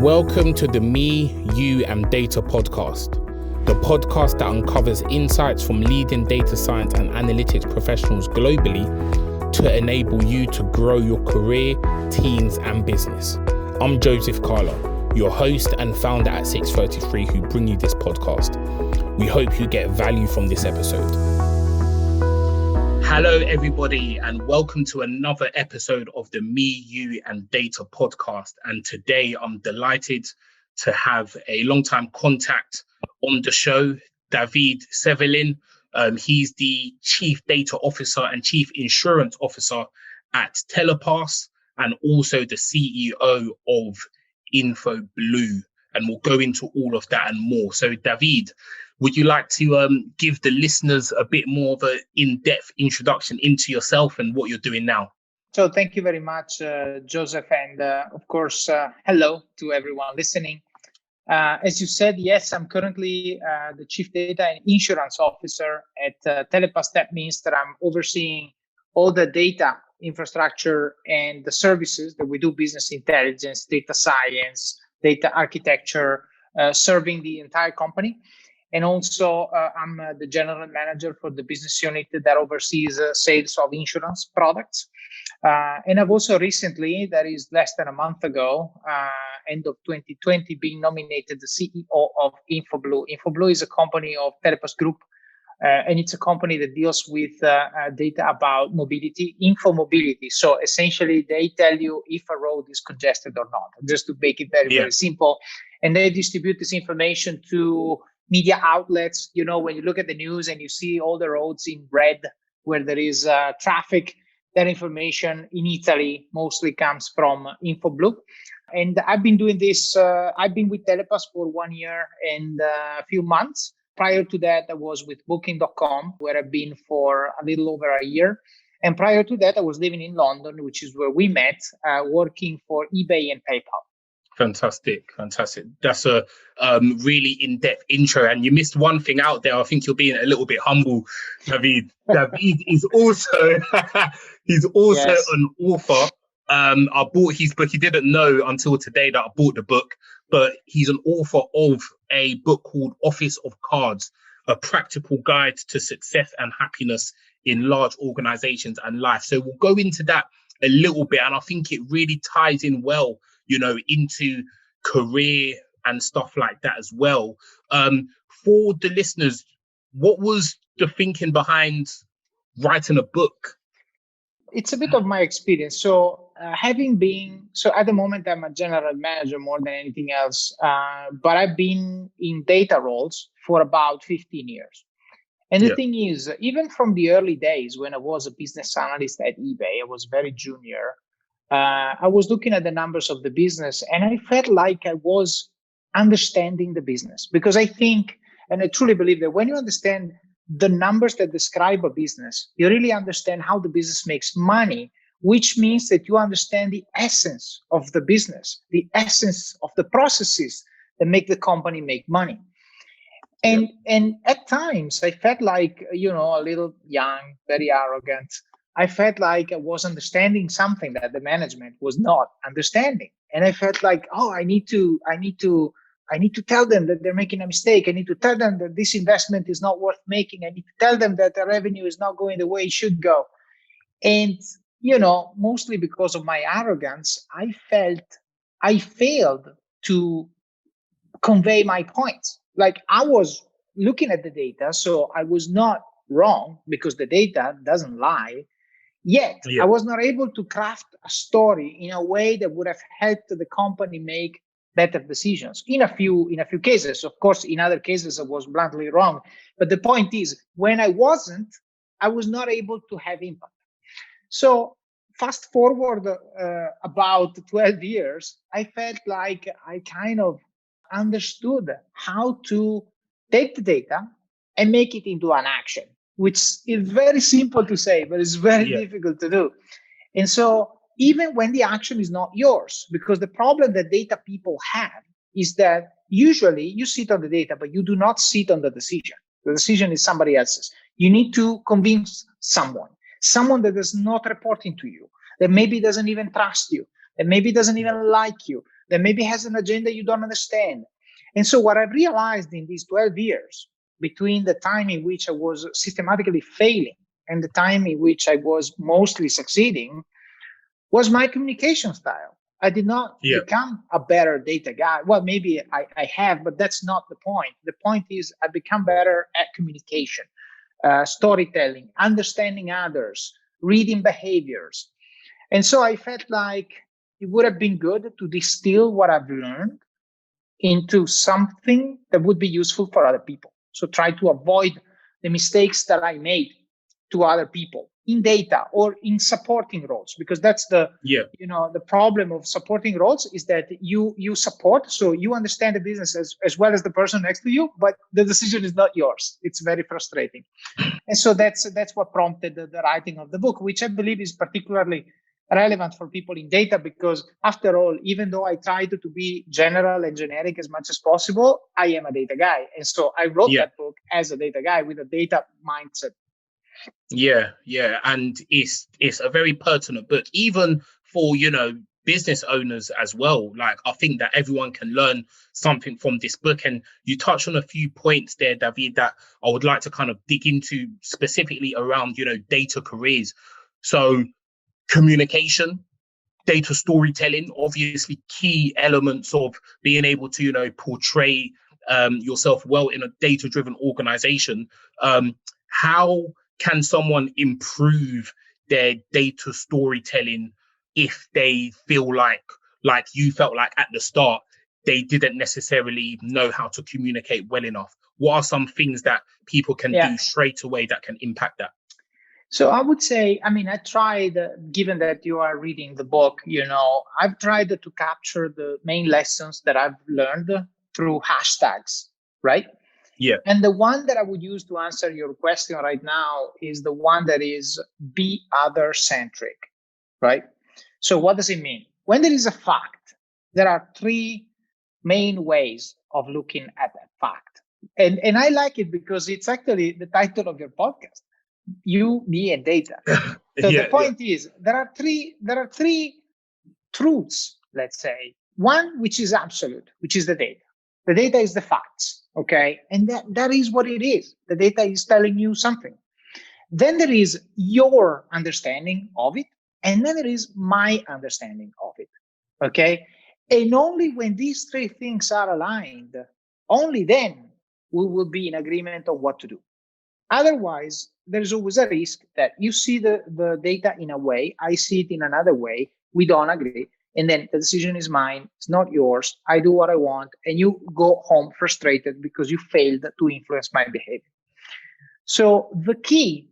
Welcome to the Me, You and Data podcast, the podcast that uncovers insights from leading data science and analytics professionals globally to enable you to grow your career, teams and business. I'm Joseph Carla, your host and founder at 633 who bring you this podcast. We hope you get value from this episode. Hello, everybody, and welcome to another episode of the Me, You and Data podcast. And today I'm delighted to have a long-time contact on the show, Davide Cervellin. He's the Chief Data Officer and Chief Insurance Officer at Telepass and also the CEO of InfoBlue. And we'll go into all of that and more. So, Davide, would you like to give the listeners a bit more of an in-depth introduction into yourself and what you're doing now? So thank you very much, Joseph. And of course, hello to everyone listening. As you said, yes, I'm currently the Chief Data and Insurance Officer at Telepass. That means that I'm overseeing all the data infrastructure and the services that we do, business intelligence, data science, data architecture, serving the entire company. And also, I'm the general manager for the business unit that oversees sales of insurance products. And I've also recently, that is less than a month ago, end of 2020, been nominated the CEO of InfoBlue. InfoBlue is a company of Telepass Group, and it's a company that deals with data about mobility, infomobility. So essentially, they tell you if a road is congested or not, just to make it very simple. And they distribute this information to media outlets. You know, when you look at the news and you see all the roads in red where there is traffic, that information in Italy mostly comes from InfoBlue. And I've been doing this, I've been with Telepass for 1 year and a few months. Prior to that, I was with Booking.com, where I've been for a little over a year. And prior to that, I was living in London, which is where we met, working for eBay and PayPal. Fantastic. That's a really in-depth intro. And you missed one thing out there. I think you're being a little bit humble, David. David is also, he's also an author. I bought his book. He didn't know until today that I bought the book, but he's an author of a book called Office of Cards, a practical guide to success and happiness in large organizations and life. So we'll go into that a little bit. And I think it really ties in well, you know, into career and stuff like that as well. For the listeners, what was the thinking behind writing a book? It's a bit of my experience. So at the moment, I'm a general manager more than anything else, but I've been in data roles for about 15 years. And the thing is, even from the early days when I was a business analyst at eBay, I was very junior. I was looking at the numbers of the business and I felt like I was understanding the business, because I think, and I truly believe that when you understand the numbers that describe a business, you really understand how the business makes money, which means that you understand the essence of the business, the essence of the processes that make the company make money. And at times I felt like, you know, a little young, very arrogant. I felt like I was understanding something that the management was not understanding. And I felt like, I need to tell them that they're making a mistake. I need to tell them that this investment is not worth making. I need to tell them that the revenue is not going the way it should go. And, you know, mostly because of my arrogance, I felt I failed to convey my points. Like, I was looking at the data, so I was not wrong because the data doesn't lie. Yet, I was not able to craft a story in a way that would have helped the company make better decisions. In a few cases, of course, in other cases, I was bluntly wrong. But the point is, when I wasn't, I was not able to have impact. So fast forward about 12 years, I felt like I kind of understood how to take the data and make it into an action, which is very simple to say, but it's very difficult to do. And so even when the action is not yours, because the problem that data people have is that usually you sit on the data, but you do not sit on the decision. The decision is somebody else's. You need to convince someone that is not reporting to you, that maybe doesn't even trust you, that maybe doesn't even like you, that maybe has an agenda you don't understand. And so what I've realized in these 12 years, between the time in which I was systematically failing and the time in which I was mostly succeeding, was my communication style. I did not become a better data guy. Well, maybe I have, but that's not the point. The point is I become better at communication, storytelling, understanding others, reading behaviors. And so I felt like it would have been good to distill what I've learned into something that would be useful for other people. So try to avoid the mistakes that I made to other people in data or in supporting roles, because that's the problem of supporting roles is that you support, so you understand the business as well as the person next to you, but the decision is not yours. It's very frustrating. And so that's what prompted the writing of the book, which I believe is particularly relevant for people in data, because after all, even though I tried to be general and generic as much as possible, I am a data guy. And so I wrote that book as a data guy with a data mindset. And it's a very pertinent book, even for business owners as well. Like, I think that everyone can learn something from this book. And you touched on a few points there, David, that I would like to kind of dig into specifically around data careers. So communication, data storytelling, obviously key elements of being able to portray yourself well in a data-driven organization. How can someone improve their data storytelling if they feel like you felt like at the start they didn't necessarily know how to communicate well enough? What are some things that people can do straight away that can impact that? So I would say, I tried, given that you are reading the book, I've tried to capture the main lessons that I've learned through hashtags, right? Yeah. And the one that I would use to answer your question right now is the one that is be other centric, right? So what does it mean? When there is a fact, there are three main ways of looking at that fact. And I like it because it's actually the title of your podcast. You, me, and data. So the point is there are three truths, let's say. One, which is absolute, which is the data. The data is the facts, okay? And that is what it is. The data is telling you something. Then there is your understanding of it, and then there is my understanding of it, okay? And only when these three things are aligned, only then we will be in agreement on what to do. Otherwise, there's always a risk that you see the data in a way, I see it in another way, we don't agree, and then the decision is mine, it's not yours, I do what I want, and you go home frustrated because you failed to influence my behavior. So the key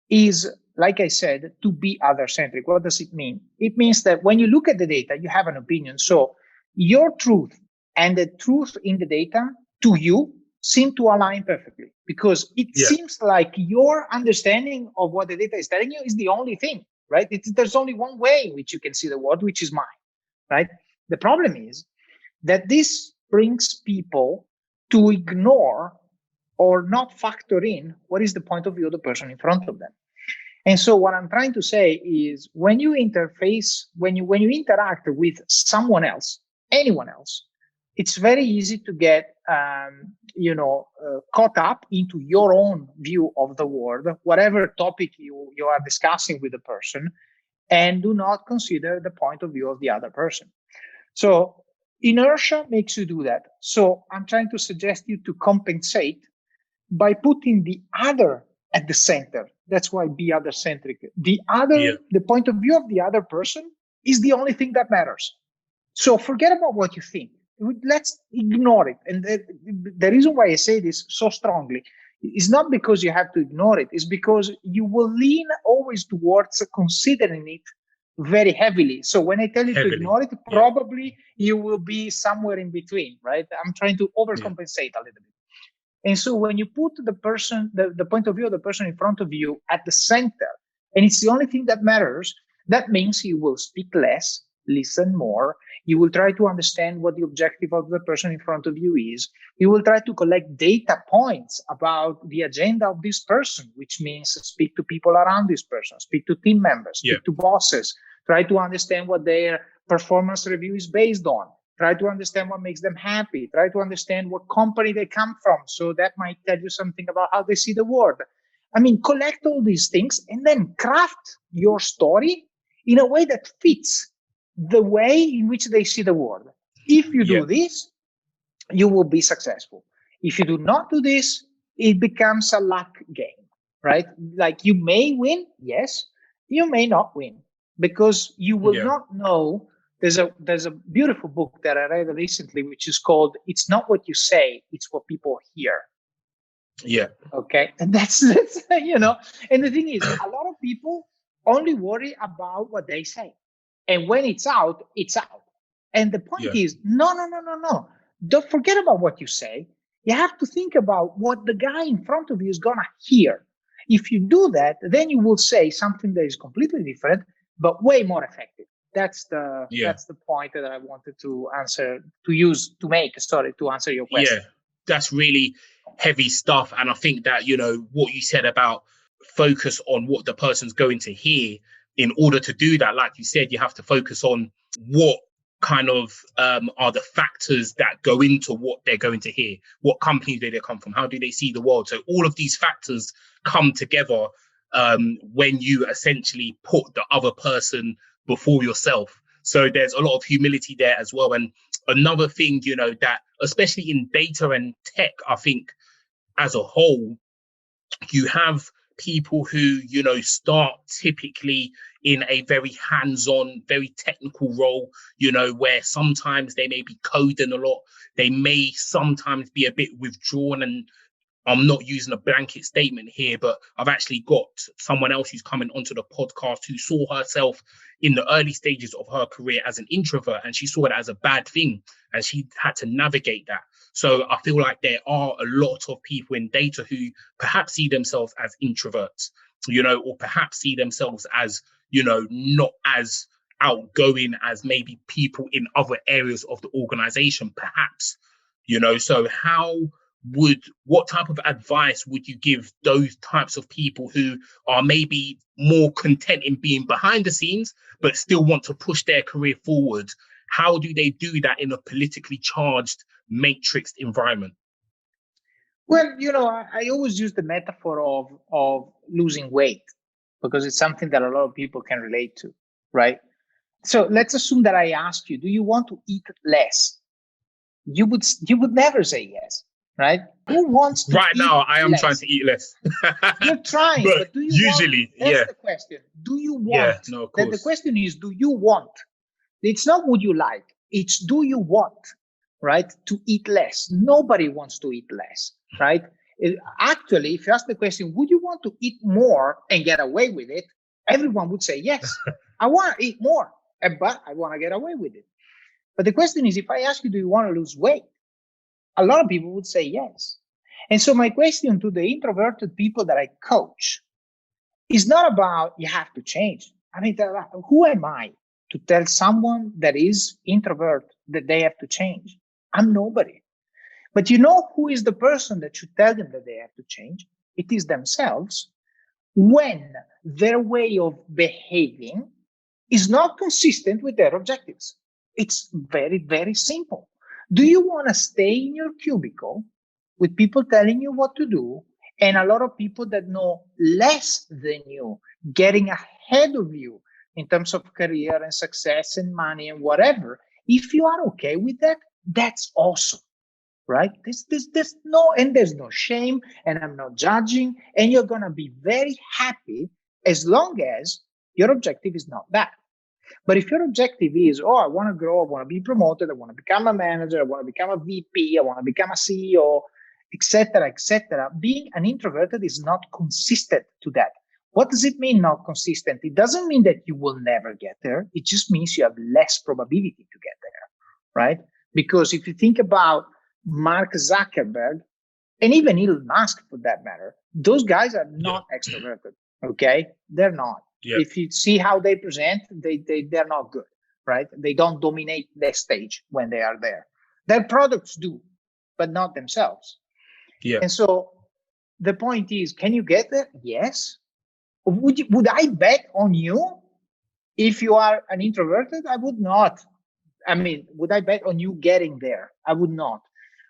is, like I said, to be other-centric. What does it mean? It means that when you look at the data, you have an opinion. So your truth and the truth in the data to you seem to align perfectly, because it seems like your understanding of what the data is telling you is the only thing, right? There's only one way in which you can see the world, which is mine, right? The problem is that this brings people to ignore or not factor in what is the point of view of the person in front of them. And so what I'm trying to say is when you interface, when you interact with someone else, anyone else, it's very easy to get caught up into your own view of the world, whatever topic you are discussing with the person, and do not consider the point of view of the other person. So inertia makes you do that. So I'm trying to suggest you to compensate by putting the other at the center. That's why be other centric. The point of view of the other person is the only thing that matters. So forget about what you think. Let's ignore it. And the reason why I say this so strongly is not because you have to ignore it. It's because you will lean always towards considering it very heavily. So when I tell you to ignore it, probably you will be somewhere in between, right? I'm trying to overcompensate a little bit. And so when you put the person, the point of view of the person in front of you at the center, and it's the only thing that matters, that means you will speak less, listen more. You will try to understand what the objective of the person in front of you is. You will try to collect data points about the agenda of this person, which means speak to people around this person, speak to team members, speak to bosses, try to understand what their performance review is based on. Try to understand what makes them happy. Try to understand what company they come from. So that might tell you something about how they see the world. I mean, collect all these things and then craft your story in a way that fits the way in which they see the world. If you do this, you will be successful. If you do not do this, it becomes a luck game, right? Like you may win, yes, you may not win, because you will not know. There's a beautiful book that I read recently, which is called "It's Not What You Say, It's What People Hear." Yeah. Okay, and that's you know. And the thing is, a lot of people only worry about what they say, and when it's out, it's out. And the point is, no. Don't forget about what you say. You have to think about what the guy in front of you is gonna hear. If you do that, then you will say something that is completely different, but way more effective. That's the point that I wanted to answer to answer your question. Yeah, that's really heavy stuff. And I think that, what you said about focus on what the person's going to hear, in order to do that, like you said, you have to focus on what kind of are the factors that go into what they're going to hear. What companies do they come from? How do they see the world? So all of these factors come together when you essentially put the other person before yourself. So there's a lot of humility there as well. And another thing, that especially in data and tech, I think as a whole, you have people who, start typically in a very hands-on, very technical role, where sometimes they may be coding a lot. They may sometimes be a bit withdrawn, and I'm not using a blanket statement here, but I've actually got someone else who's coming onto the podcast who saw herself in the early stages of her career as an introvert, and she saw it as a bad thing, and she had to navigate that. So I feel like there are a lot of people in data who perhaps see themselves as introverts, or perhaps see themselves as, not as outgoing as maybe people in other areas of the organization, perhaps, so what type of advice would you give those types of people who are maybe more content in being behind the scenes, but still want to push their career forward? How do they do that in a politically charged, matrixed environment? Well, I always use the metaphor of losing weight, because it's something that a lot of people can relate to, right? So let's assume that I ask you, do you want to eat less? You would never say yes, right? Who wants to right eat now? I am less? trying to eat less. You're trying, but do you usually, want? That's the question. Do you want? Yeah, no, of course. The question is, do you want? It's not would you like. It's do you want, right? To eat less. Nobody wants to eat less, right? Actually, if you ask the question, would you want to eat more and get away with it? Everyone would say yes. I want to eat more, but I want to get away with it. But the question is, if I ask you, do you want to lose weight? A lot of people would say yes. And so my question to the introverted people that I coach is not about you have to change. I mean, who am I to tell someone that is introvert that they have to change? I'm nobody. But who is the person that should tell them that they have to change? It is themselves, when their way of behaving is not consistent with their objectives. It's very, very simple. Do you want to stay in your cubicle with people telling you what to do, and a lot of people that know less than you getting ahead of you in terms of career and success and money and whatever? If you are okay with that, that's awesome, right? There's no shame, and I'm not judging, and you're going to be very happy as long as your objective is not that. But if your objective is, I want to grow, I want to be promoted, I want to become a manager, I want to become a VP, I want to become a CEO, etc., being an introverted is not consistent to that. What does it mean, not consistent? It doesn't mean that you will never get there. It just means you have less probability to get there, right? Because if you think about Mark Zuckerberg, and even Elon Musk for that matter, those guys are not extroverted, okay? They're not. Yeah. If you see how they present, they're not good, right? They don't dominate the stage when they are there. Their products do, but not themselves. Yeah. And so the point is, can you get there? Yes. Would I bet on you if you are an introverted? I would not. I mean, would I bet on you getting there? I would not.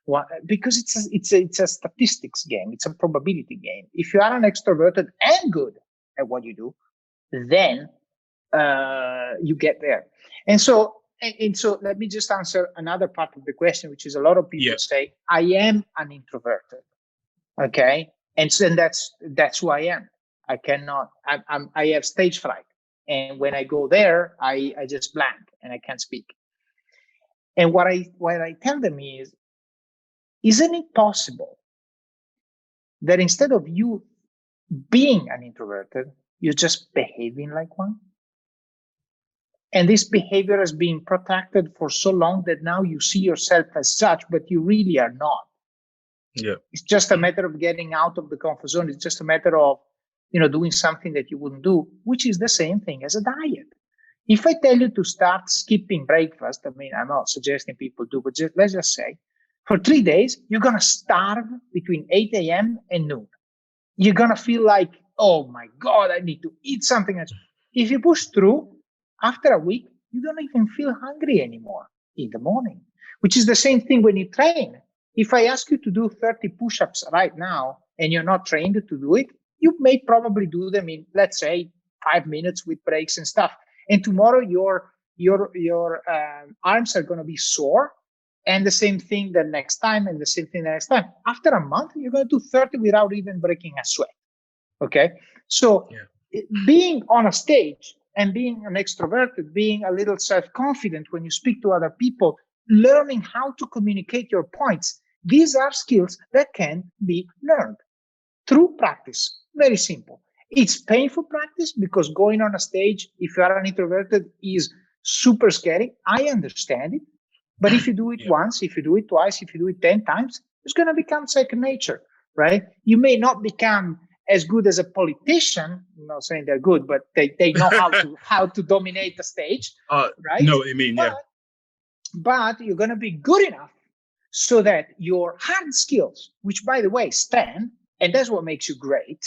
Why? Because it's a statistics game. It's a probability game. If you are an extroverted and good at what you do, then you get there. And so let me just answer another part of the question, which is a lot of people say, I am an introverted. Okay. And so that's who I am. I cannot, I have stage fright. And when I go there, I just blank and I can't speak. And what I tell them is, isn't it possible that instead of you being an introverted, you're just behaving like one? And this behavior has been protracted for so long that now you see yourself as such, but you really are not. Yeah. It's just a matter of getting out of the comfort zone. It's just a matter of, doing something that you wouldn't do, which is the same thing as a diet. If I tell you to start skipping breakfast, I mean, I'm not suggesting people do, but let's just say for 3 days, you're going to starve between 8 a.m. and noon. You're going to feel like, oh my God, I need to eat something. If you push through, after a week, you don't even feel hungry anymore in the morning, which is the same thing when you train. If I ask you to do 30 push-ups right now and you're not trained to do it, you may probably do them in, let's say, 5 minutes with breaks and stuff. And tomorrow your arms are going to be sore, and the same thing the next time, and the same thing the next time. After a month, you're going to do 30 without even breaking a sweat. Okay, so being on a stage and being an extroverted, being a little self-confident when you speak to other people, learning how to communicate your points. These are skills that can be learned through practice. Very simple. It's painful practice because going on a stage, if you are an introverted, is super scary. I understand it. But if you do it once, if you do it twice, if you do it 10 times, it's going to become second nature, right? You may not become as good as a politician. I'm not saying they're good, but they know how to dominate the stage, right? Know what you mean, But you're going to be good enough so that your hard skills, which by the way stand, and that's what makes you great,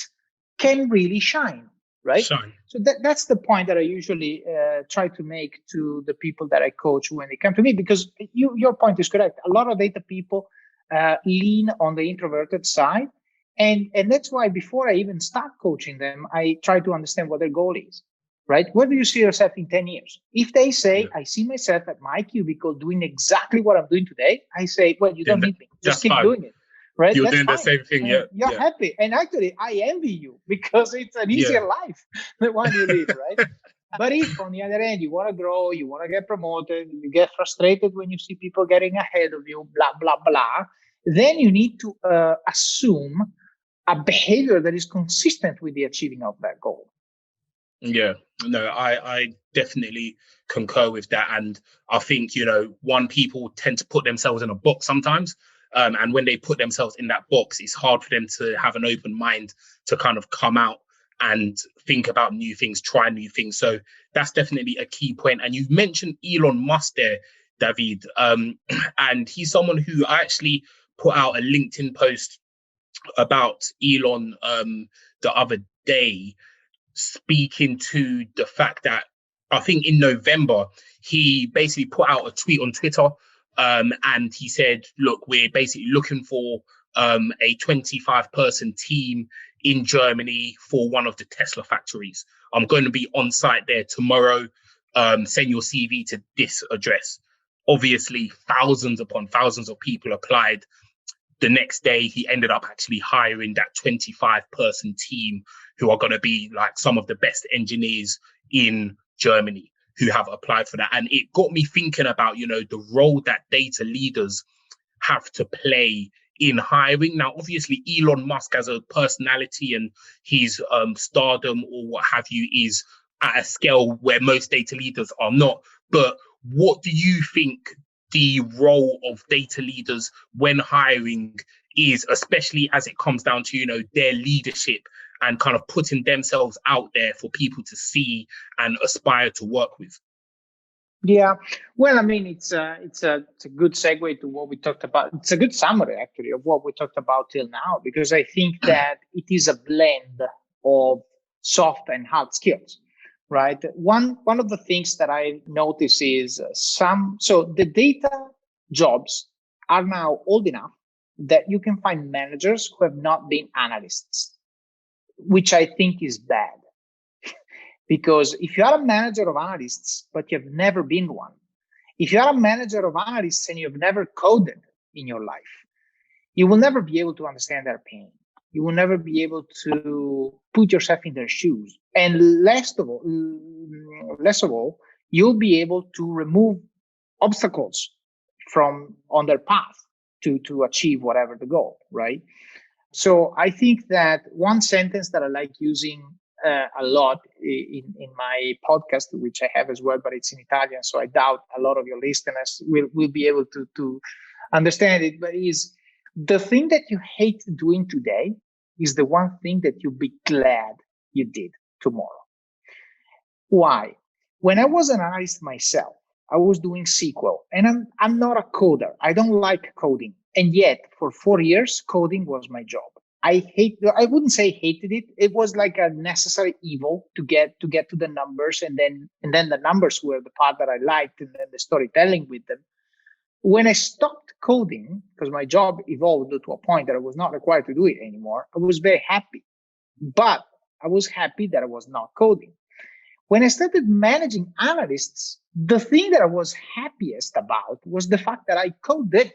can really shine, right? Shine. So that's the point that I usually try to make to the people that I coach when they come to me, because your point is correct. A lot of data people lean on the introverted side. And that's why before I even start coaching them, I try to understand what their goal is, right? Where do you see yourself in 10 years? If they say, I see myself at my cubicle doing exactly what I'm doing today, I say, well, you don't need me. Just keep doing it, right? You're that's doing fine. the same thing, You're happy. And actually, I envy you because it's an easier life than one you live, right? But if on the other end, you want to grow, you want to get promoted, you get frustrated when you see people getting ahead of you, blah, blah, blah, then you need to assume a behavior that is consistent with the achieving of that goal. Yeah, no, I definitely concur with that. And I think, people tend to put themselves in a box sometimes. And when they put themselves in that box, it's hard for them to have an open mind to kind of come out and think about new things, try new things. So that's definitely a key point. And you mentioned Elon Musk there, David. And he's someone who I actually put out a LinkedIn post about Elon the other day, speaking to the fact that I think in November, he basically put out a tweet on Twitter, and he said, look, we're basically looking for a 25-person team in Germany for one of the Tesla factories. I'm going to be on site there tomorrow. Send your CV to this address. Obviously, thousands upon thousands of people applied. The next day, he ended up actually hiring that 25-person team who are going to be like some of the best engineers in Germany who have applied for that. And it got me thinking about, the role that data leaders have to play in hiring. Now, obviously, Elon Musk as a personality and his stardom or what have you is at a scale where most data leaders are not. But what do you think the role of data leaders when hiring is, especially as it comes down to, their leadership and kind of putting themselves out there for people to see and aspire to work with? Yeah, well, I mean, it's a good segue to what we talked about. It's a good summary, actually, of what we talked about till now, because I think that it is a blend of soft and hard skills, right? One of the things that I notice is so the data jobs are now old enough that you can find managers who have not been analysts, which I think is bad. Because if you are a manager of analysts, but you've never been one, if you are a manager of analysts and you've never coded in your life, you will never be able to understand their pain. You will never be able to put yourself in their shoes. And less of all, you'll be able to remove obstacles from on their path to achieve whatever the goal, right? So I think that one sentence that I like using a lot in my podcast, which I have as well, but it's in Italian, so I doubt a lot of your listeners will be able to understand it, but is the thing that you hate doing today is the one thing that you'll be glad you did tomorrow. Why? When I was an analyst myself, I was doing SQL, and I'm not a coder. I don't like coding. And yet, for 4 years, coding was my job. I wouldn't say hated it. It was like a necessary evil to get to the numbers, and then the numbers were the part that I liked, and then the storytelling with them. When I stopped coding, because my job evolved to a point that I was not required to do it anymore, I was very happy. But I was happy that I was not coding. When I started managing analysts, the thing that I was happiest about was the fact that I coded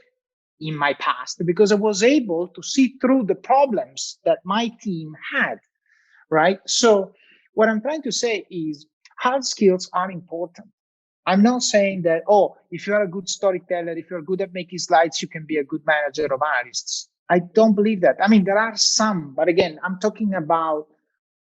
in my past, because I was able to see through the problems that my team had, right? So what I'm trying to say is hard skills are important. I'm not saying that, if you're a good storyteller, if you're good at making slides, you can be a good manager of analysts. I don't believe that. I mean, there are some, but again, I'm talking about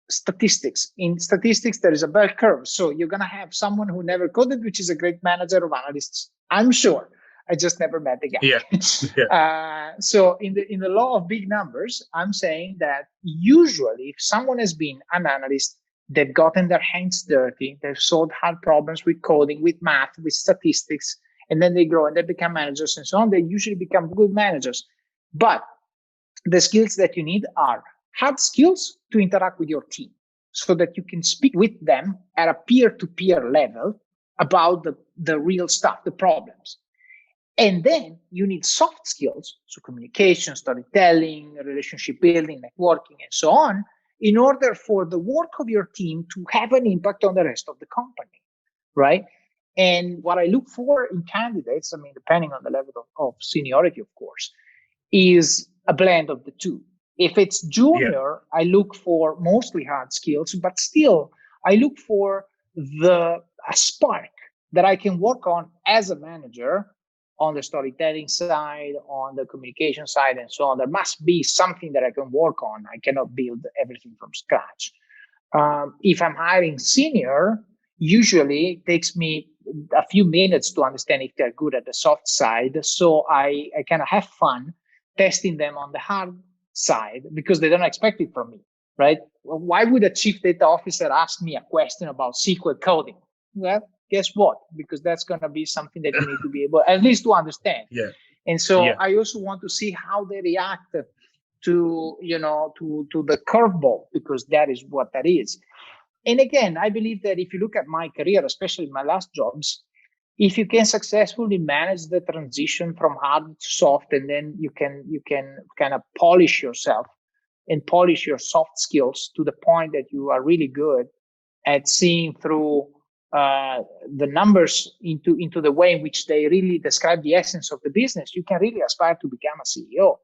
statistics. In statistics, there is a bell curve. So you're going to have someone who never coded, which is a great manager of analysts. I'm sure. I just never met the guy. Yeah. So in the law of big numbers, I'm saying that usually if someone has been an analyst, they've gotten their hands dirty, they've solved hard problems with coding, with math, with statistics, and then they grow and they become managers and so on. They usually become good managers. But the skills that you need are hard skills to interact with your team so that you can speak with them at a peer-to-peer level about the real stuff, the problems. And then you need soft skills, so communication, storytelling, relationship building, networking, and so on, in order for the work of your team to have an impact on the rest of the company, right? And what I look for in candidates, I mean, depending on the level of seniority, of course, is a blend of the two. If it's junior, I look for mostly hard skills, but still I look for a spark that I can work on as a manager on the storytelling side, on the communication side, and so on. There must be something that I can work on. I cannot build everything from scratch. If I'm hiring senior, usually it takes me a few minutes to understand if they're good at the soft side. So I kind of have fun testing them on the hard side because they don't expect it from me, right? Well, why would a chief data officer ask me a question about SQL coding? Well, guess what? Because that's going to be something that you need to be able at least to understand. Yeah. And so I also want to see how they react to the curveball, because that is what that is. And again, I believe that if you look at my career, especially my last jobs, if you can successfully manage the transition from hard to soft, and then you can kind of polish yourself and polish your soft skills to the point that you are really good at seeing through the numbers into the way in which they really describe the essence of the business, you can really aspire to become a CEO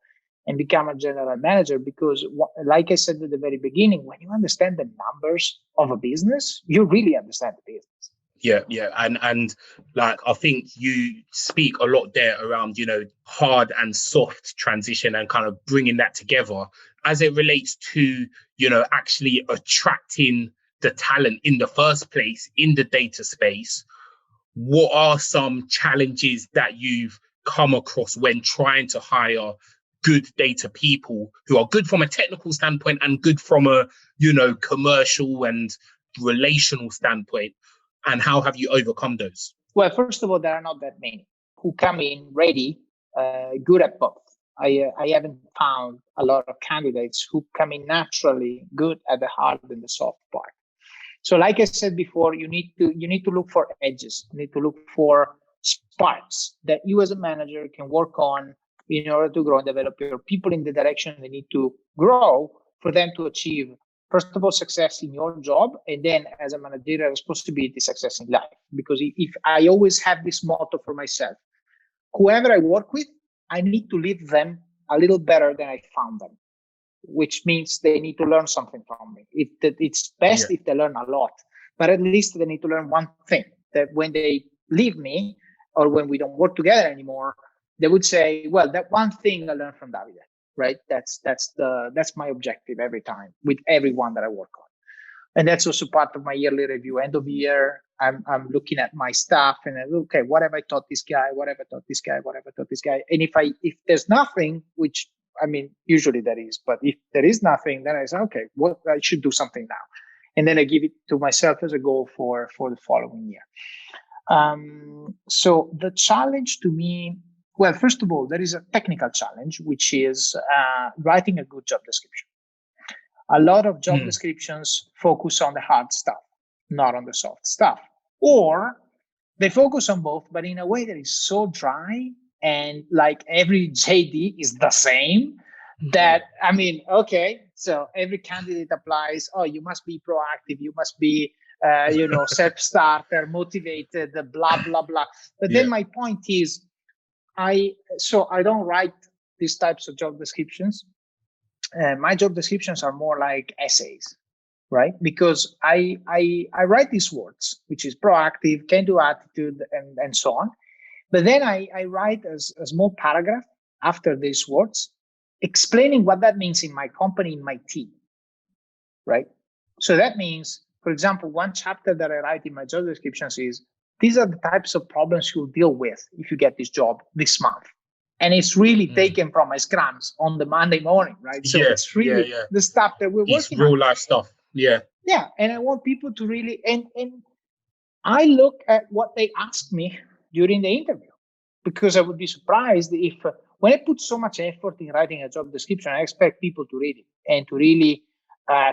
and become a general manager. Because, like I said at the very beginning, when you understand the numbers of a business, you really understand the business. Yeah. And like, I think you speak a lot there around, hard and soft transition and kind of bringing that together as it relates to, actually attracting the talent in the first place in the data space. What are some challenges that you've come across when trying to hire good data people who are good from a technical standpoint and good from a, commercial and relational standpoint? And how have you overcome those? Well, first of all, there are not that many who come in ready, good at both. I haven't found a lot of candidates who come in naturally good at the hard and the soft part. So like I said before, you need to look for edges. You need to look for sparks that you as a manager can work on in order to grow and develop your people in the direction they need to grow for them to achieve, first of all, success in your job, and then as a managerial responsibility, success in life. Because if I always have this motto for myself, whoever I work with, I need to leave them a little better than I found them, which means they need to learn something from me. It's best if they learn a lot, but at least they need to learn one thing, that when they leave me or when we don't work together anymore, they would say, well, that one thing I learned from Davide, right? That's my objective every time with everyone that I work on. And that's also part of my yearly review. End of year, I'm looking at my stuff and okay, what have I taught this guy? What have I taught this guy? What have I taught this guy? And if there's nothing, which I mean, usually there is, but if there is nothing, then I say, okay, what I should do something now. And then I give it to myself as a goal for the following year. So the challenge to me, well, first of all, there is a technical challenge, which is writing a good job description. A lot of job descriptions focus on the hard stuff, not on the soft stuff. Or they focus on both, but in a way that is so dry and like every JD is the same that, I mean, okay, so every candidate applies, oh, you must be proactive, you must be, self-starter, motivated, blah, blah, blah. But then my point is, I don't write these types of job descriptions. My job descriptions are more like essays, right? Because I write these words, which is proactive, can-do attitude, and so on. But then I write a small paragraph after these words, explaining what that means in my company, in my team, right? So that means, for example, one chapter that I write in my job descriptions is, these are the types of problems you'll deal with if you get this job this month. And it's really taken from my scrums on the Monday morning, right? So it's really the stuff that we're working on. Real life stuff. Yeah. Yeah. And I want people to really, and I look at what they ask me during the interview, because I would be surprised if when I put so much effort in writing a job description, I expect people to read it and to really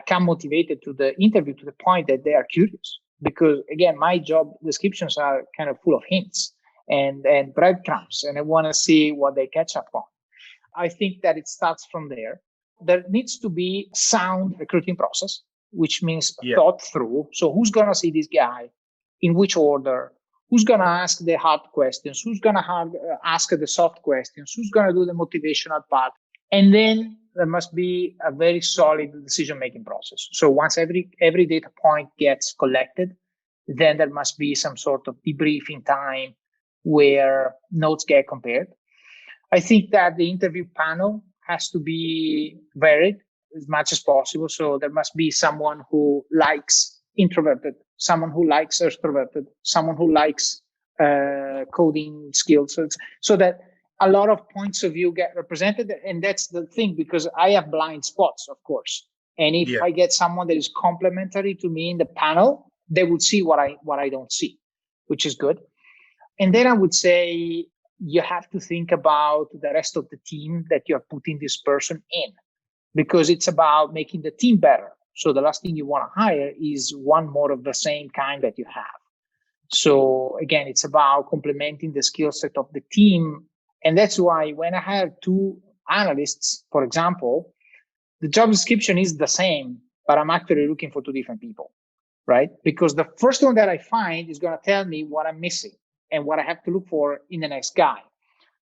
come motivated to the interview to the point that they are curious. Because again, my job descriptions are kind of full of hints and breadcrumbs, and I want to see what they catch up on. I think that it starts from there. There needs to be sound recruiting process, which means thought through. So who's going to see this guy? In which order? Who's going to ask the hard questions? Who's going to ask the soft questions? Who's going to do the motivational part? And then there must be a very solid decision-making process. So once every data point gets collected, then there must be some sort of debriefing time where notes get compared. I think that the interview panel has to be varied as much as possible. So there must be someone who likes introverted, someone who likes extroverted, someone who likes coding skills, so that a lot of points of view get represented. And that's the thing, because I have blind spots, of course. And if I get someone that is complementary to me in the panel, they would see what I don't see, which is good. And then I would say you have to think about the rest of the team that you're putting this person in, because it's about making the team better. So the last thing you want to hire is one more of the same kind that you have. So again, it's about complementing the skill set of the team. And that's why when I have two analysts, for example, the job description is the same, but I'm actually looking for two different people, right? Because the first one that I find is going to tell me what I'm missing and what I have to look for in the next guy.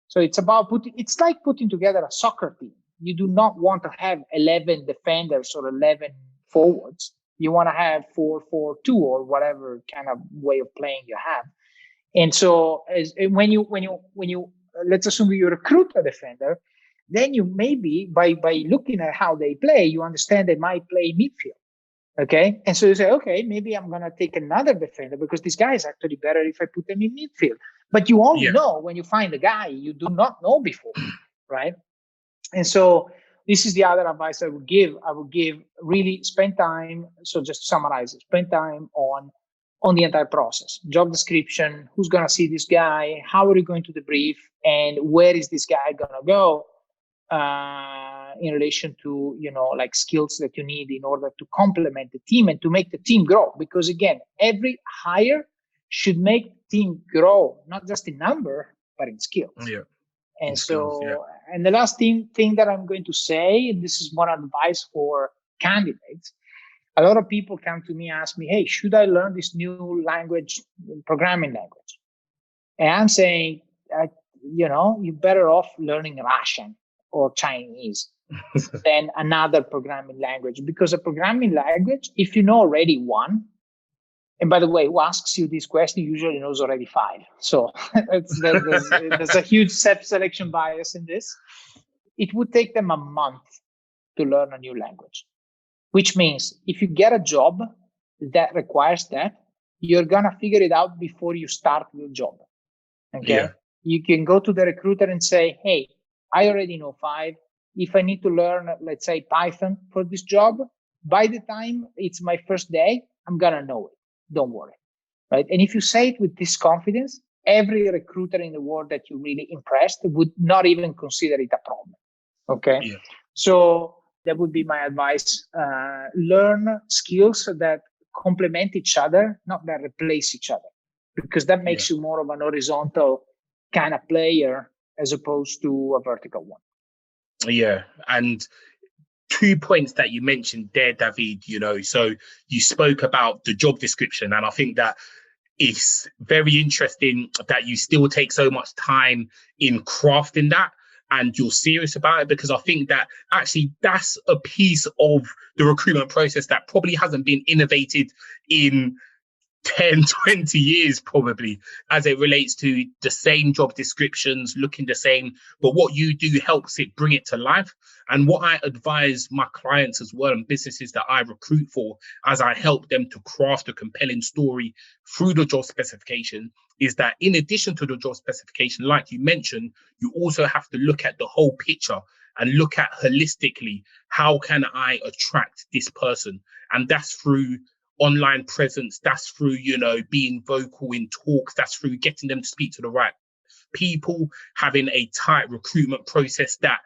So it's about it's like putting together a soccer team. You do not want to have 11 defenders or 11 forwards. You want to have 4-4-2 or whatever kind of way of playing you have. And so when you let's assume you recruit a defender, then you maybe by looking at how they play, you understand they might play midfield. Okay. And so you say, okay, maybe I'm going to take another defender because this guy is actually better if I put them in midfield. But you only know when you find a guy you do not know before, right? And so this is the other advice I would give. I would give really spend time. So just to summarize it, spend time on the entire process. Job description, who's going to see this guy? How are you going to debrief? And where is this guy going to go? in relation to, like skills that you need in order to complement the team and to make the team grow. Because again, every hire should make the team grow, not just in number, but in skills. Yeah. And skills, yeah. and the last thing that I'm going to say, and this is more advice for candidates. A lot of people come to me and ask me, hey, should I learn this new language, programming language? And I'm saying, you're better off learning Russian or Chinese than another programming language, because a programming language, if you know already one, and by the way, who asks you this question usually knows already five. So there's a huge selection bias in this. It would take them a month to learn a new language, which means if you get a job that requires that, you're going to figure it out before you start the job. Okay. Yeah. You can go to the recruiter and say, hey, I already know 5. If I need to learn, let's say, Python for this job, by the time it's my first day, I'm going to know it. Don't worry. Right. And if you say it with this confidence, every recruiter in the world that you really impressed would not even consider it a problem. Okay. Yeah. So that would be my advice. Learn skills that complement each other, not that replace each other, because that makes you more of an horizontal kind of player as opposed to a vertical one. Yeah. And 2 points that you mentioned there, David, so you spoke about the job description, and I think that it's very interesting that you still take so much time in crafting that and you're serious about it, because I think that actually that's a piece of the recruitment process that probably hasn't been innovated in 10, 20 years, probably, as it relates to the same job descriptions, looking the same, but what you do helps it bring it to life. And what I advise my clients as well, and businesses that I recruit for, as I help them to craft a compelling story through the job specification, is that in addition to the job specification, like you mentioned, you also have to look at the whole picture and look at holistically, how can I attract this person? And that's through online presence, that's through, being vocal in talks, that's through getting them to speak to the right people, having a tight recruitment process that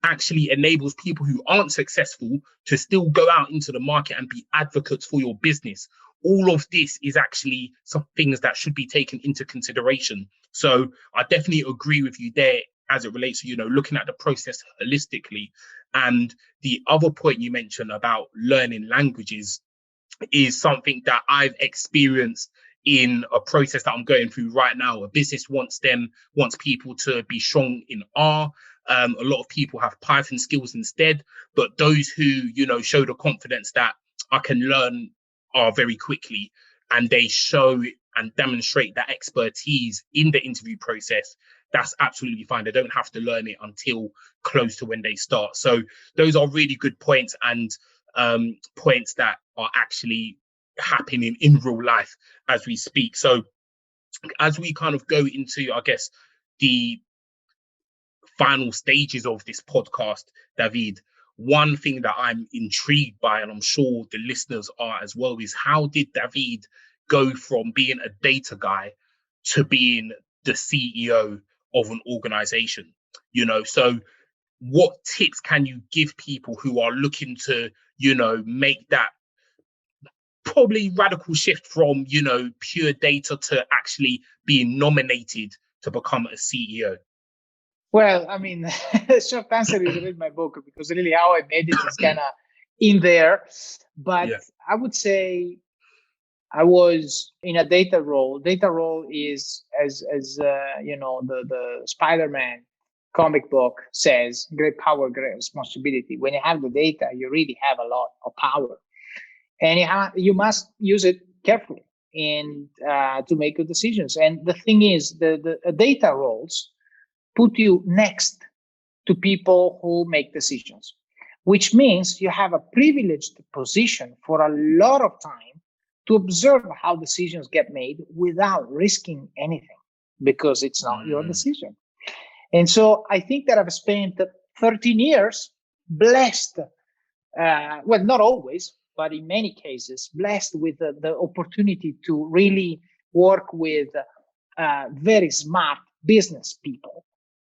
actually enables people who aren't successful to still go out into the market and be advocates for your business. All of this is actually some things that should be taken into consideration. So I definitely agree with you there as it relates to, looking at the process holistically. And the other point you mentioned about learning languages is something that I've experienced in a process that I'm going through right now. A business wants people to be strong in R. A lot of people have Python skills instead, but those who, show the confidence that I can learn R very quickly, and they show and demonstrate that expertise in the interview process, that's absolutely fine. They don't have to learn it until close to when they start. So those are really good points, and points that are actually happening in real life as we speak. So as we kind of go into, I guess, the final stages of this podcast, David, one thing that I'm intrigued by, and I'm sure the listeners are as well, is how did David go from being a data guy to being the CEO of an organization? So what tips can you give people who are looking to, make that probably radical shift from, pure data to actually being nominated to become a CEO? Well, I mean, the short answer is read my book, because really how I made it is kind of in there. But I would say I was in a data role. Data role is, as the Spider-Man comic book says, great power, great responsibility. When you have the data, you really have a lot of power, and you must use it carefully and to make good decisions. And the thing is, the data roles put you next to people who make decisions, which means you have a privileged position for a lot of time to observe how decisions get made without risking anything, because it's not your decision. And so I think that I've spent 13 years blessed, well, not always, but in many cases, blessed with the opportunity to really work with very smart business people.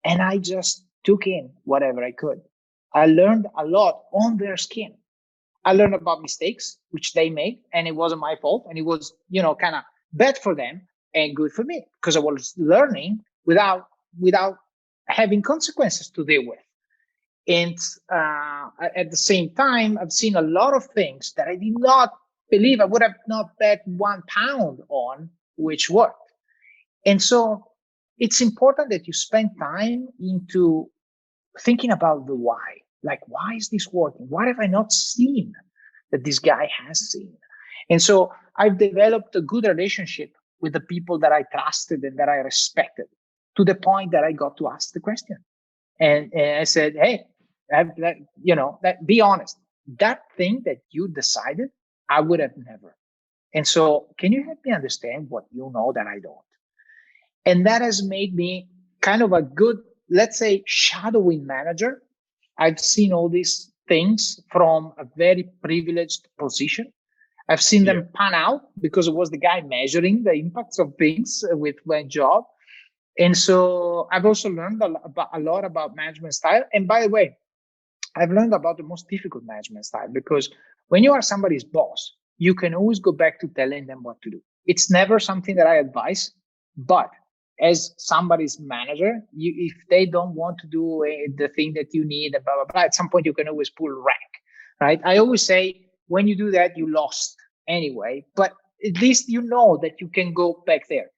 And I just took in whatever I could. I learned a lot on their skin. I learned about mistakes which they made, and it wasn't my fault, and it was, kind of bad for them and good for me because I was learning without having consequences to deal with. And at the same time, I've seen a lot of things that I did not believe I would have not bet £1 on, which worked. And so it's important that you spend time into thinking about the why. Like, why is this working? What have I not seen that this guy has seen? And so I've developed a good relationship with the people that I trusted and that I respected, to the point that I got to ask the question. And I said, hey, be honest. That thing that you decided, I would have never. And so can you help me understand what you know that I don't? And that has made me kind of a good, let's say, shadowing manager. I've seen all these things from a very privileged position. I've seen them pan out because it was the guy measuring the impacts of things with my job. And so I've also learned a lot about management style. And by the way, I've learned about the most difficult management style, because when you are somebody's boss, you can always go back to telling them what to do. It's never something that I advise, but as somebody's manager, if they don't want to do the thing that you need, blah, blah, blah, at some point you can always pull rank, right? I always say, when you do that, you lost anyway, but at least you know that you can go back there.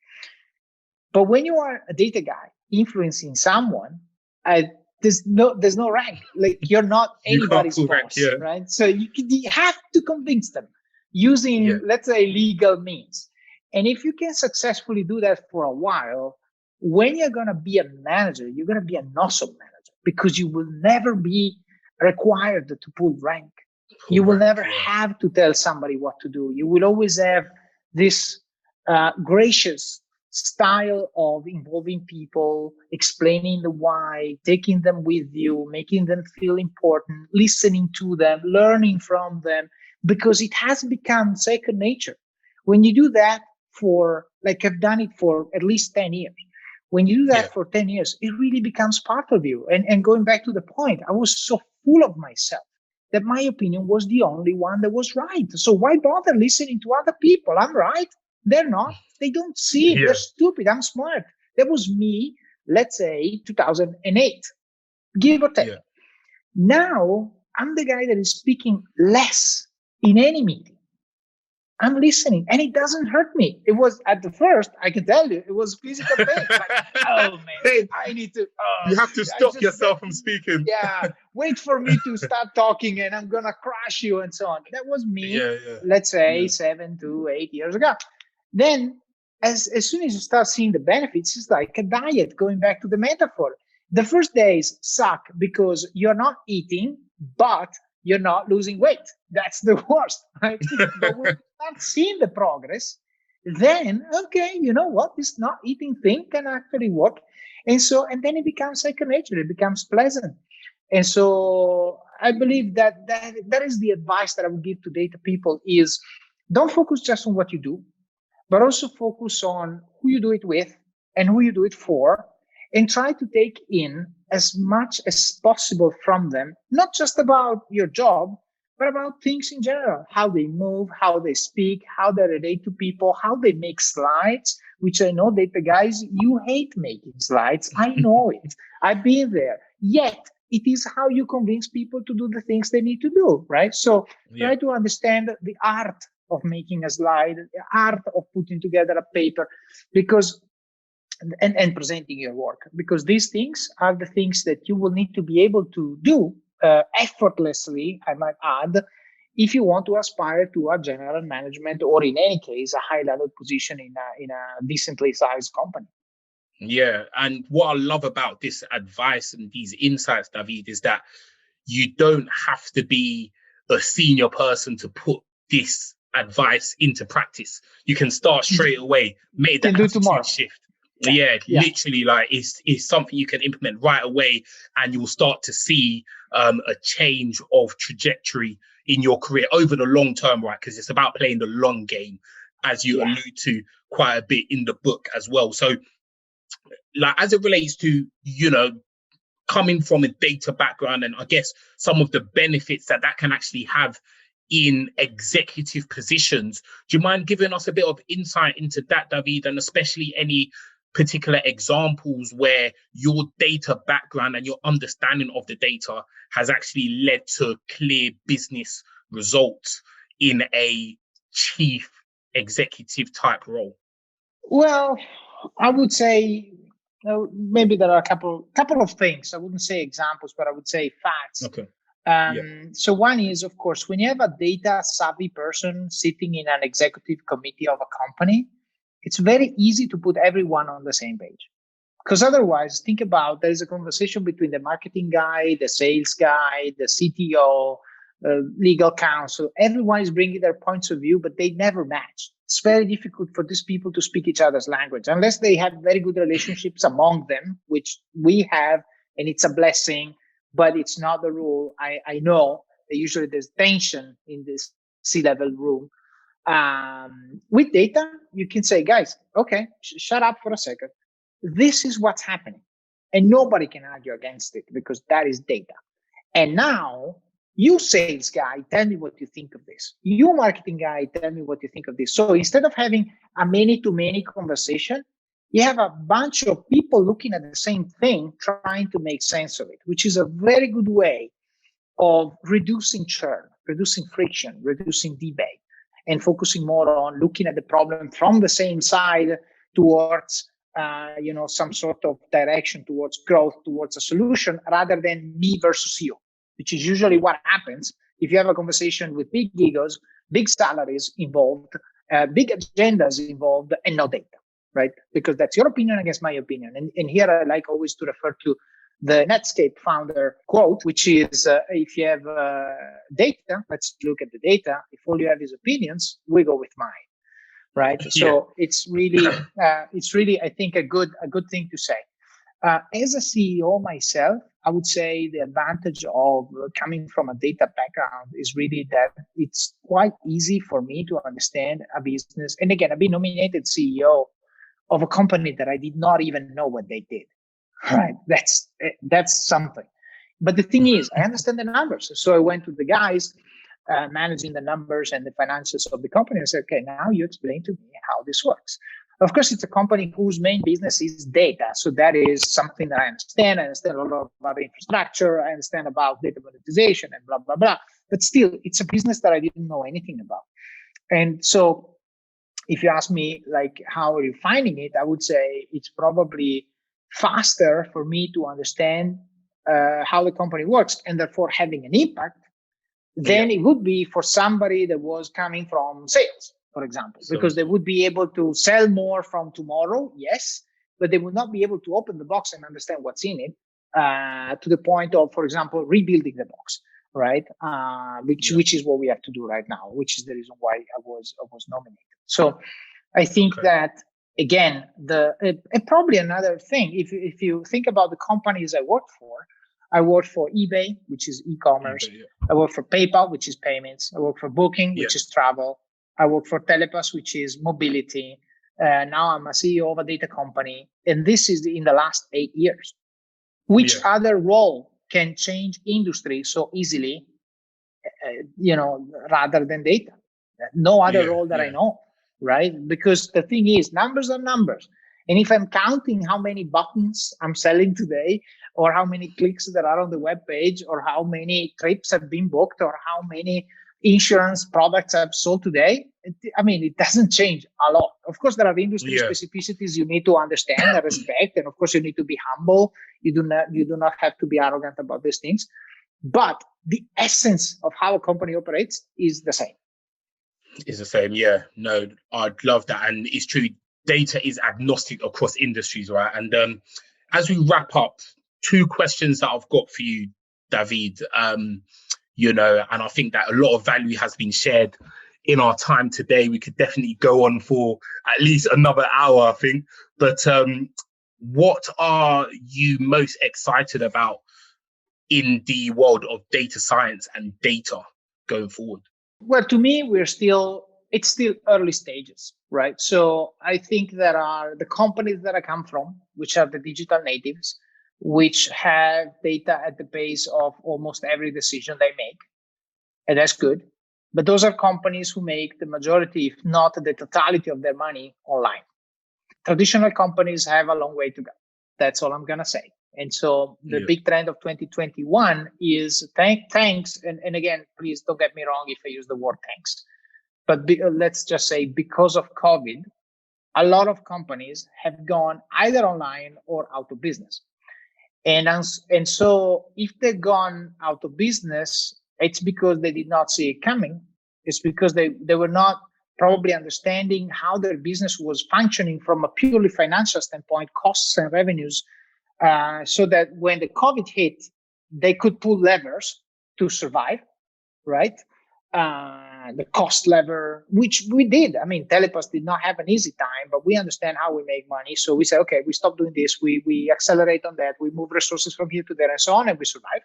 But when you are a data guy influencing someone, there's no rank. Like, you're not anybody's boss, right? So you have to convince them using, let's say, legal means. And if you can successfully do that for a while, when you're going to be a manager, you're going to be an awesome manager, because you will never be required to pull rank. You will never have to tell somebody what to do. You will always have this gracious style of involving people, explaining the why, taking them with you, making them feel important, listening to them, learning from them, because it has become second nature. When you do that for, like I've done it for at least 10 years, when you do that for 10 years, it really becomes part of you. And going back to the point, I was so full of myself that my opinion was the only one that was right. So why bother listening to other people? I'm right. They're not. They don't see it. They're stupid. I'm smart. That was me, let's say, 2008, give or take. Now, I'm the guy that is speaking less in any meeting. I'm listening, and it doesn't hurt me. It was, at the first, I can tell you, it was physical pain. Like, oh man, I need to. You have to stop yourself from speaking. Wait for me to start talking, and I'm gonna crush you, and so on. That was me. Let's say 7 to 8 years ago. Then, as soon as you start seeing the benefits, it's like a diet. Going back to the metaphor, the first days suck because you're not eating, but you're not losing weight. That's the worst, right? But when you start seeing the progress, then, okay, you know what? This not eating thing can actually work. And then it becomes second nature. It becomes pleasant. And so I believe that is the advice that I would give to data people is, don't focus just on what you do, but also focus on who you do it with and who you do it for, and try to take in as much as possible from them, not just about your job, but about things in general, how they move, how they speak, how they relate to people, how they make slides, which I know, data guys, you hate making slides. I know it. I've been there. Yet, it is how you convince people to do the things they need to do, right? So try to understand the art of making a slide, the art of putting together a paper, because and presenting your work, because these things are the things that you will need to be able to do effortlessly, I might add, if you want to aspire to a general management, or in any case, a high-level position in a decently sized company. Yeah, and what I love about this advice and these insights, David, is that you don't have to be a senior person to put this advice into practice. You can start straight away, make that attitude shift. Literally, like it's something you can implement right away, and you'll start to see a change of trajectory in your career over the long term, right? Because it's about playing the long game, as you allude to quite a bit in the book as well. So, like, as it relates to, coming from a data background, and I guess some of the benefits that can actually have in executive positions. Do you mind giving us a bit of insight into that, David, and especially any particular examples where your data background and your understanding of the data has actually led to clear business results in a chief executive type role? Well, I would say maybe there are a couple of things. I wouldn't say examples, but I would say facts. Okay. So one is, of course, when you have a data savvy person sitting in an executive committee of a company, it's very easy to put everyone on the same page. Because otherwise, think about, there's a conversation between the marketing guy, the sales guy, the CTO, legal counsel. Everyone is bringing their points of view, but they never match. It's very difficult for these people to speak each other's language unless they have very good relationships among them, which we have, and it's a blessing, but it's not the rule. I know that usually there's tension in this C-level room. With data, you can say, guys, okay, shut up for a second. This is what's happening. And nobody can argue against it because that is data. And now, you sales guy, tell me what you think of this. You marketing guy, tell me what you think of this. So instead of having a many-to-many conversation, you have a bunch of people looking at the same thing, trying to make sense of it, which is a very good way of reducing churn, reducing friction, reducing debate, and focusing more on looking at the problem from the same side towards some sort of direction, towards growth, towards a solution, rather than me versus you, which is usually what happens if you have a conversation with big egos, big salaries involved, big agendas involved, and no data, right? Because that's your opinion against my opinion. And here I like always to refer to the Netscape founder quote, which is, if you have data, let's look at the data. If all you have is opinions, we go with mine, right? So it's really, I think, a good thing to say. As a CEO myself, I would say the advantage of coming from a data background is really that it's quite easy for me to understand a business. And again, I've been nominated CEO of a company that I did not even know what they did. Right, that's something. But the thing is, I understand the numbers. So I went to the guys managing the numbers and the financials of the company and said, okay, now you explain to me how this works. Of course, it's a company whose main business is data. So that is something that I understand. I understand a lot about the infrastructure. I understand about data monetization and blah, blah, blah. But still, it's a business that I didn't know anything about. And so if you ask me, like, how are you finding it? I would say it's probably faster for me to understand how the company works and therefore having an impact than it would be for somebody that was coming from sales, for example, because they would be able to sell more from tomorrow, yes, but they would not be able to open the box and understand what's in it to the point of, for example, rebuilding the box, right? Which is what we have to do right now, which is the reason why I was nominated. So I think that, again, and probably another thing, if you think about the companies I worked for eBay, which is e-commerce. I work for PayPal, which is payments. I work for Booking, which is travel. I work for Telepass, which is mobility. Now I'm a CEO of a data company. And this is in the last 8 years. Which other role can change industry so easily, rather than data? No other role that I know, right? Because the thing is, numbers are numbers. And if I'm counting how many buttons I'm selling today, or how many clicks that are on the web page, or how many trips have been booked, or how many insurance products I've sold today, it doesn't change a lot. Of course, there are industry specificities you need to understand and respect. And of course, you need to be humble. You do not have to be arrogant about these things. But the essence of how a company operates is the same. It's the same, yeah. No, I'd love that. And it's true, data is agnostic across industries, right? And as we wrap up, 2 questions that I've got for you, David, and I think that a lot of value has been shared in our time today. We could definitely go on for at least another hour, I think. But what are you most excited about in the world of data science and data going forward? Well, to me, it's still early stages, right? So I think there are the companies that I come from, which are the digital natives. which have data at the base of almost every decision they make. And that's good. But those are companies who make the majority, if not the totality of their money online. Traditional companies have a long way to go. That's all I'm going to say. And so the big trend of 2021 is thanks. And again, please don't get me wrong if I use the word thanks. But let's just say because of COVID, a lot of companies have gone either online or out of business. And so if they've gone out of business, it's because they did not see it coming. It's because they were not probably understanding how their business was functioning from a purely financial standpoint, costs and revenues, so that when the COVID hit, they could pull levers to survive, right? The cost lever, which we did. I mean, Telepass did not have an easy time, but we understand how we make money. So we said, okay, we stop doing this. We accelerate on that. We move resources from here to there and so on, and we survive.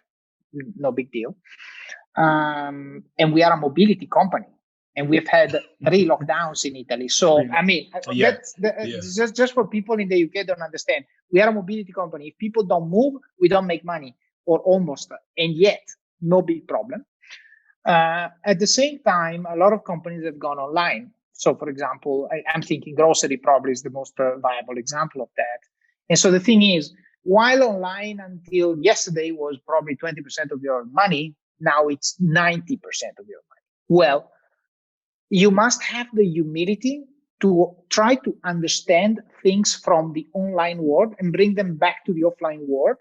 No big deal. And we are a mobility company, and we've had 3 lockdowns in Italy. So, I mean, just for people in the UK don't understand, we are a mobility company. If people don't move, we don't make money, or almost, and yet no big problem. At the same time, a lot of companies have gone online. So, for example, I'm thinking grocery probably is the most viable example of that. And so the thing is, while online until yesterday was probably 20% of your money, now it's 90% of your money. Well, you must have the humility to try to understand things from the online world and bring them back to the offline world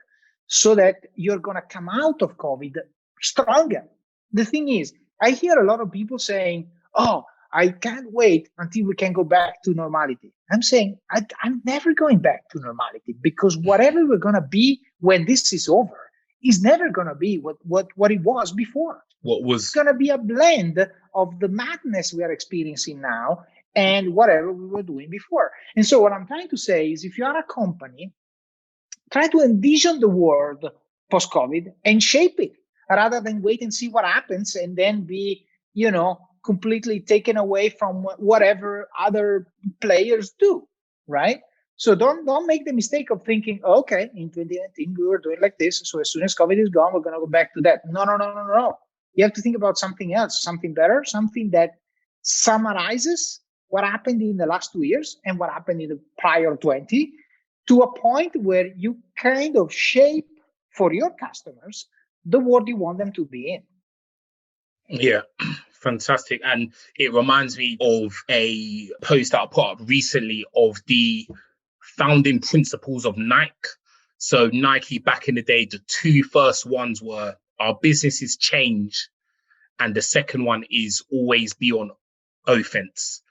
so that you're going to come out of COVID stronger. The thing is, I hear a lot of people saying, oh, I can't wait until we can go back to normality. I'm saying, I'm never going back to normality, because whatever we're going to be when this is over is never going to be what it was before. It's going to be a blend of the madness we are experiencing now and whatever we were doing before. And so what I'm trying to say is, if you are a company, try to envision the world post-COVID and shape it, rather than wait and see what happens and then be, completely taken away from whatever other players do, right? So don't make the mistake of thinking, okay, in 2019 we were doing like this, so as soon as COVID is gone, we're going to go back to that. No. You have to think about something else, something better, something that summarizes what happened in the last 2 years and what happened in the prior 20, to a point where you kind of shape for your customers the world you want them to be in. Yeah, fantastic. And it reminds me of a post that I put up recently of the founding principles of Nike. So Nike back in the day, the 2 first ones were, our businesses change, and the second one is always be on offense.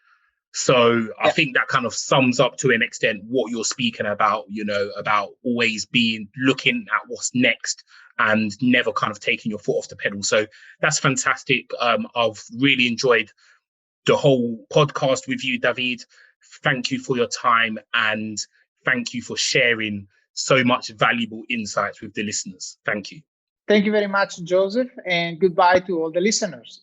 So I think that kind of sums up to an extent what you're speaking about, about always looking at what's next and never kind of taking your foot off the pedal. So that's fantastic. I've really enjoyed the whole podcast with you, David. Thank you for your time, and thank you for sharing so much valuable insights with the listeners. Thank you. Thank you very much, Joseph, and goodbye to all the listeners.